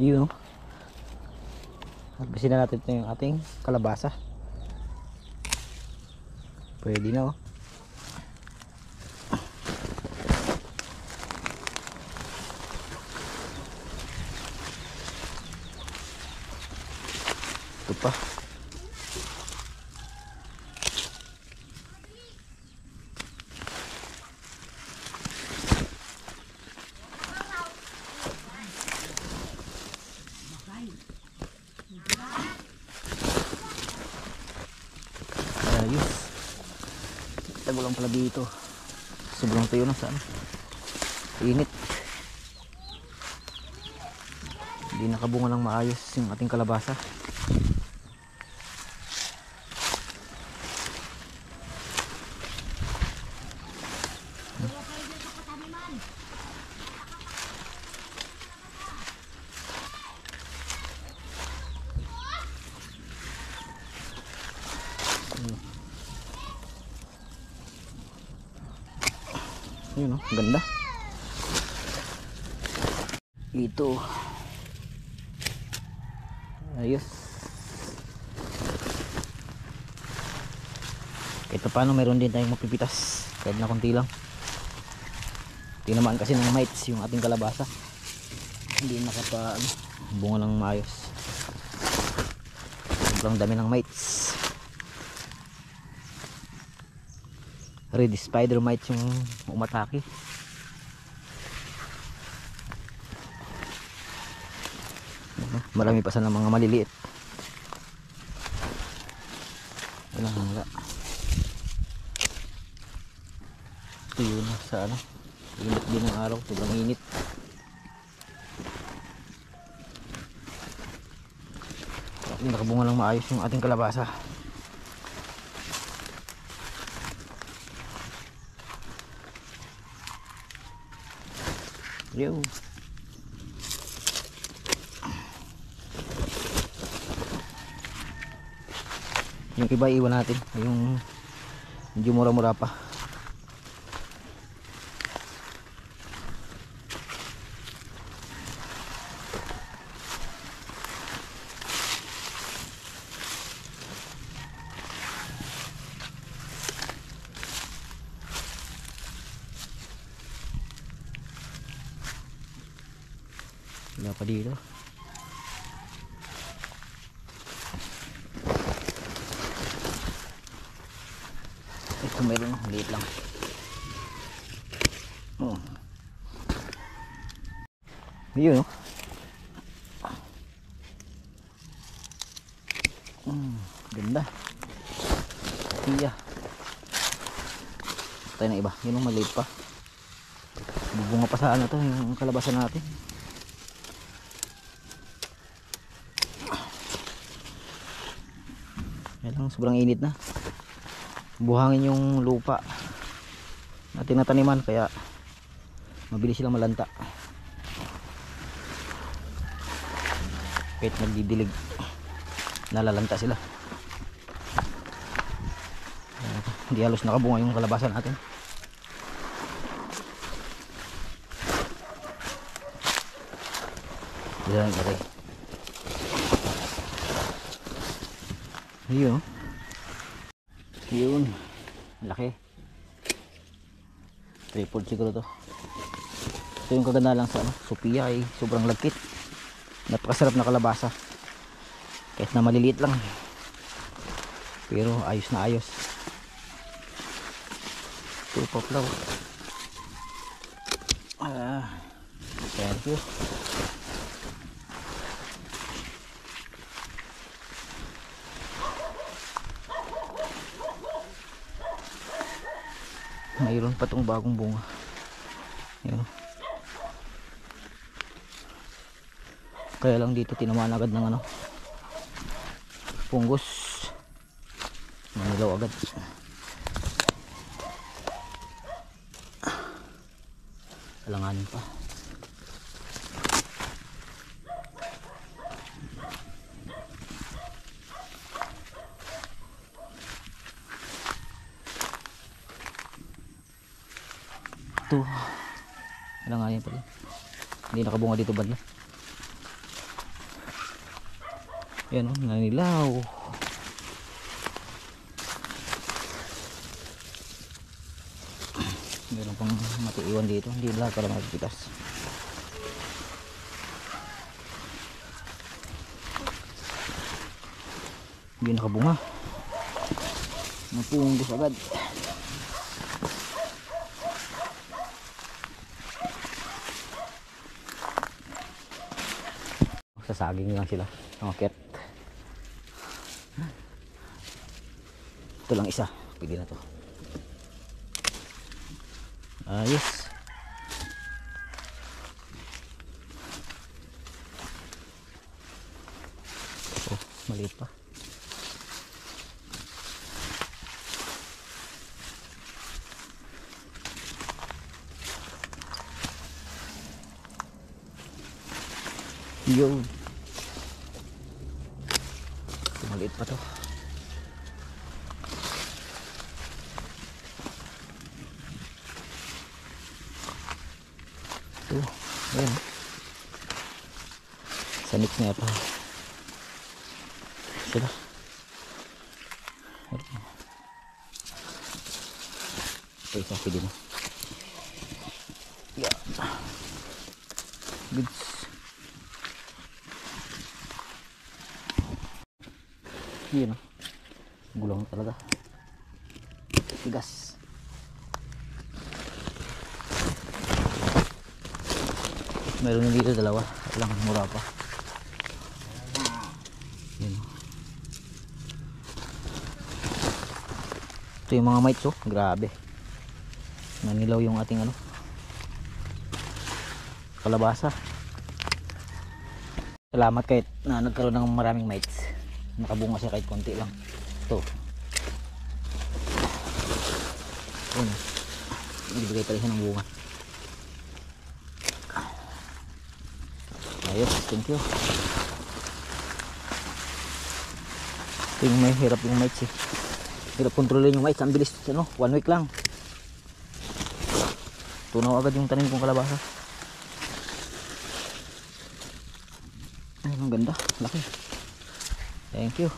Yun, oh. Harvestin na natin ito yung ating kalabasa. Pwede na, oh. Ito pa. Ayos. Tago lang pala dito. Sobrang tuyo na sana. Init. Hindi nakabunga ng maayos yung ating kalabasa. Yun, oh, ganda. Ito. Ayos. Kahit paano meron din tayong mapipitas kahit na konti lang. Tinamaan kasi ng mites yung ating kalabasa. Hindi bunga ng maayos. Sobrang dami ng mites. Red spider mites yung umatake. Marami pa sana mga maliliit. Wala. Ito yun sa ano. Init din ng araw. Sobrang init. Nakabunga lang maayos yung ating kalabasa. Yo. Yung iba iwan natin, yung medyo mura-mura pa. Wala pa dito. Ito meron, liit lang. Oh. Yun, oh. Ganda. Iya. Tayo na iba. Yun, oh, maliit pa. Bubunga pa sa ano to, yung kalabasan natin. Yan lang, sobrang init na. Buhangin yung lupa natin nataniman kaya mabilis silang malanta. Kahit nagdidilig nalalanta sila. Hindi halos nakabunga yung kalabasan natin. Diyan kare. Yun. Yun. Laki. Tripod siguro to. Ito yung kaganda lang sa ano, Sophia ay sobrang lagkit. Napakasarap na kalabasa. Kahit na maliliit lang. Pero ayos na ayos. Ito poplaw. Thank you. Mayroon pa tong bagong bunga. Ayan. Kaya lang dito tinamaan agad ng ano, punggos. Manilaw agad. Alanganin pa. Ito. Alanganin pa rin. Hindi nakabunga dito banda. Yan o, nanilaw. Meron pang matiiwan dito, hindi lahat pala magpitas. Hindi nakabunga, napunggos agad. Sa saging lang sila umakyat. Ito lang isa, pwede na to. Ayos. Oh, maliit pa. Yo, maliit pa to. Ayan. Sa mix na ito sila. Okay, sa pili na. Yeah. Goods. Yun, gulong talaga. Tigas. Meron na dito dalawa, lang mura pa. Yun. Ito yung mga mites, oh, grabe. Nanilaw yung ating ano, kalabasa. Salamat kahit na nagkaroon ng maraming mites. Nakabunga siya kahit konti lang. Ito. Yun. Ibigay pala siya ng bunga. Ayos, thank you. Ito yung may hirap yung mites eh. Hirap kontrolin yung mites. Ang bilis, ano, 1 week lang. Tunaw agad yung tanim kong kalabasa. Ay, ang ganda, laki. Thank you.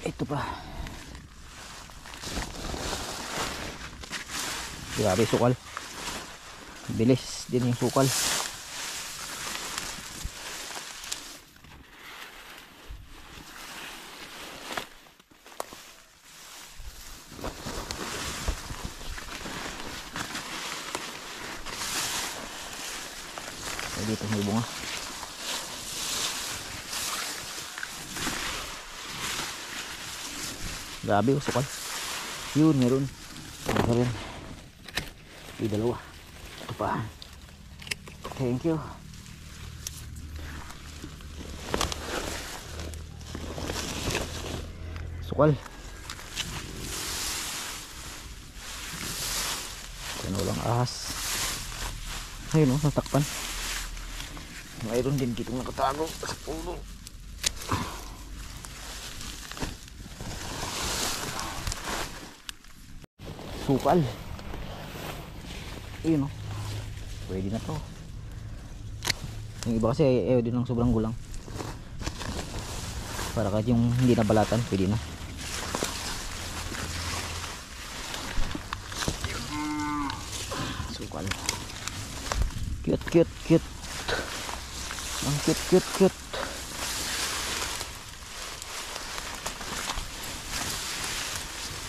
Ito pa. Grabe sukal. Bilis din yung sukal. Dito may bunga. Grabe yung sukal. Yun, meron. Ito rin. May dalawa. Ito pa. Thank you. Sukal. Ano lang ahas. Ayun o, natakpan. Mayroon din dito nakatago sa puno. Sukal. Ayun o. Pwede na to. Yung iba kasi ayaw din ng sobrang gulang. Para kahit yung hindi nabalatan, pwede na. Sukal. Cute, cute, cute. Ang cute, cute, cute.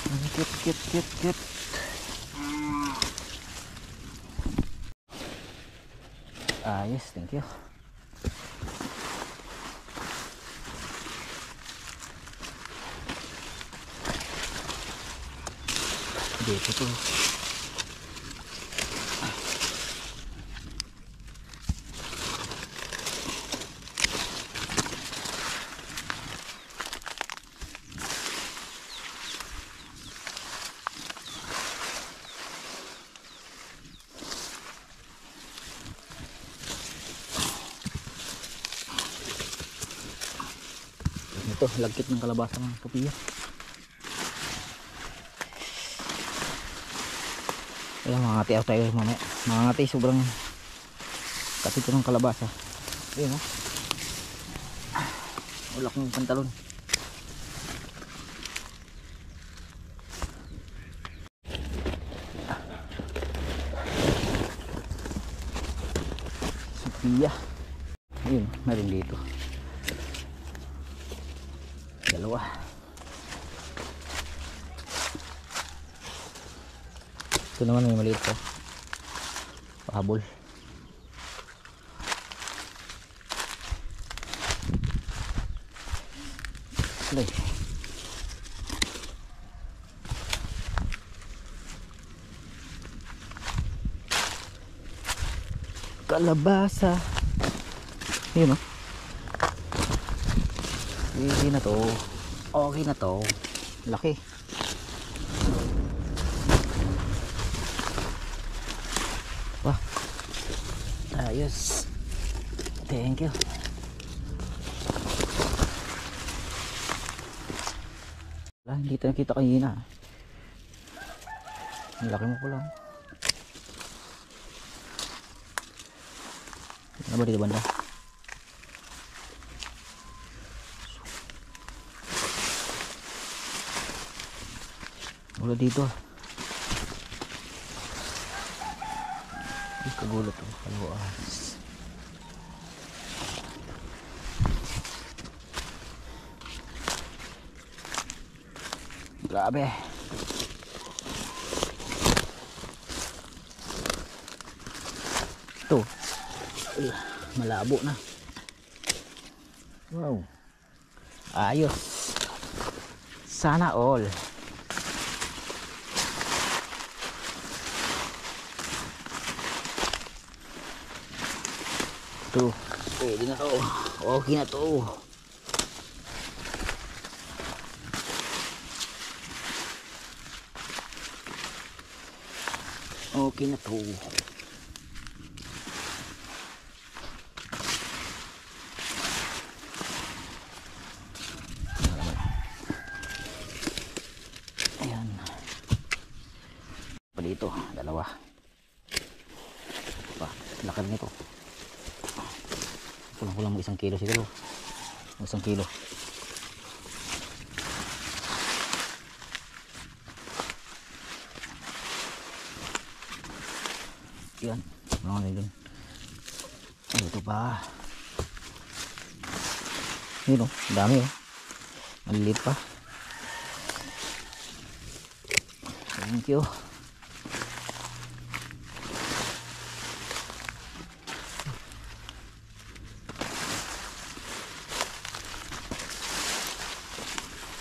Ang cute, cute, cute, cute. Yes, thank you. Dito to. Ito, lagkit ng kalabasa ng pupiya. Ayan, mga ngati ako tayo mamaya. Mga ngati, sobrang kapit ng kalabasa. Ayan, oh. Wala kong pantalon. Sophia. Ayun, meron dito. Dalawa. Ito naman may maliit pa. Pahabol. Alay. Kalabasa. Yun, oh. Okay na to. Okay na to. Laki. Wah. Ayos. Thank you. Wala, hindi tayo nakita kanina. Ang laki mo po lang. Ano ba dito banda? Wala dito. Ay, kagulat to. Kaluas. Grabe. Ito. Malabo na. Wow. Ayos. Sana all. Ito. Pwede na to. Okay na to. Okay na to. Ayan. Pa dito, dalawa. Pa, lakad nito. Kulang-kulang mag 1 kilo siguro. 1 kilo. Yan, mga nilin. Ay, ito pa. Yun, oh, dami, oh. Maliliit pa. Thank you.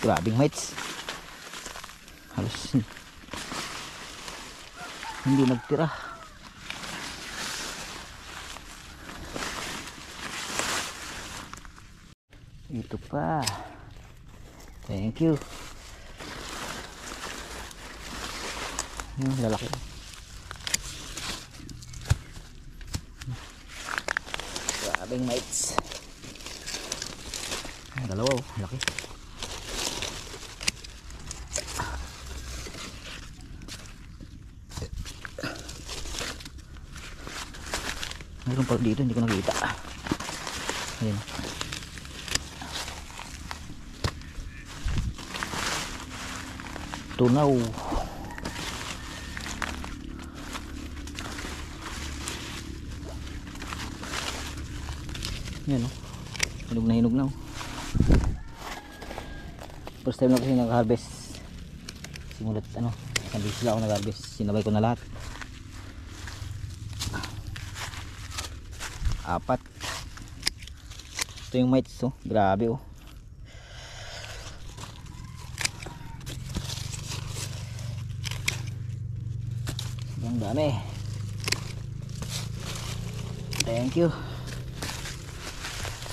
Grabing mates. Halos hindi nagtira. Ito pa. Thank you. Yung lalaki. Grabing mates. Dalawa, oh, laki. Meron pa dito, hindi ko nakita. Ayan. Tunaw. Ayan, oh. Hinog na hinog na, oh. First time na kasi nag-harvest. Simulat, isang bisis lang ako nag-harvest. Sinabay ko na lahat. 4. Ito yung mites, oh. Grabe, oh. Ang dami. Thank you.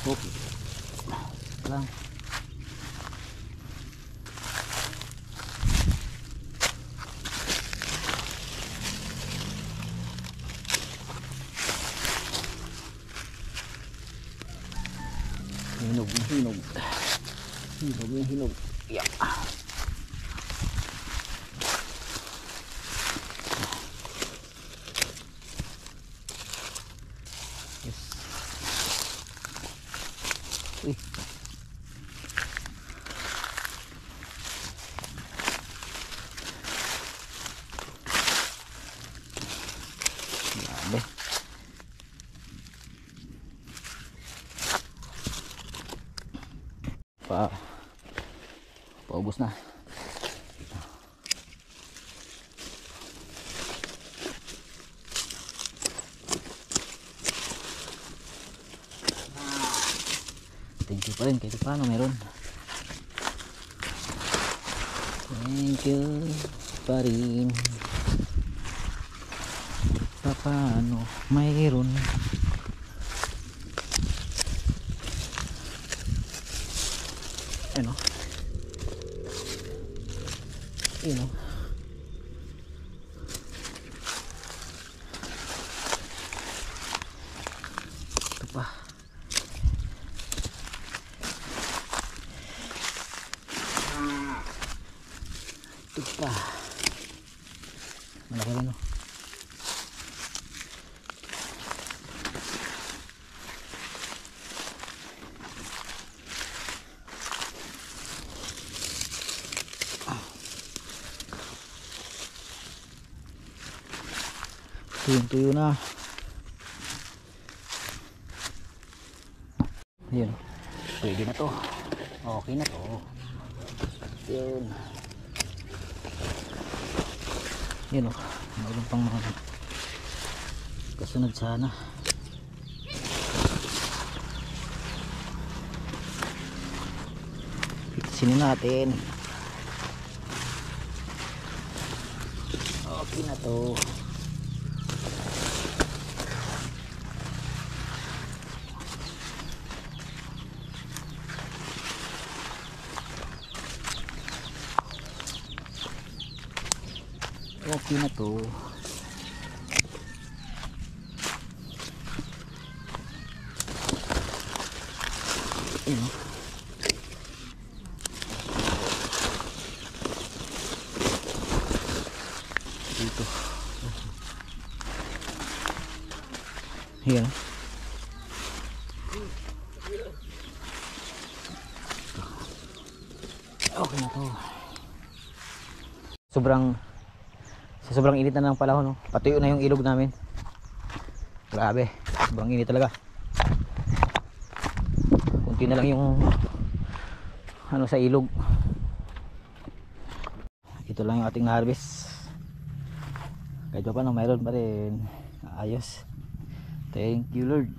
Okay. Lang. Hinog. Hinog. Yeah. eh. Grabe. Paubos na. Thank you pa rin kahit paano meron. Thank you pa rin paano mayroon. Ano? Ano? Ito pa. Ito pa. Malaki rin, no? Tuyo na. Ayun. Pwede na to. Okay na to. Yun. Yun o. Mayroon pang mga kasunod sana. Pitasin natin. Okay na to. Okay na to. Ayun. Dito. Ayan. Okay na to. Sobrang init na ng panahon, no? Patuyo na yung ilog namin. Grabe, sobrang init talaga. Kunti na lang yung ano sa ilog. Ito lang yung ating harvest. Kahit pa no, mayroon pa rin. Ayos. Thank you Lord.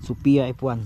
Sophia F1.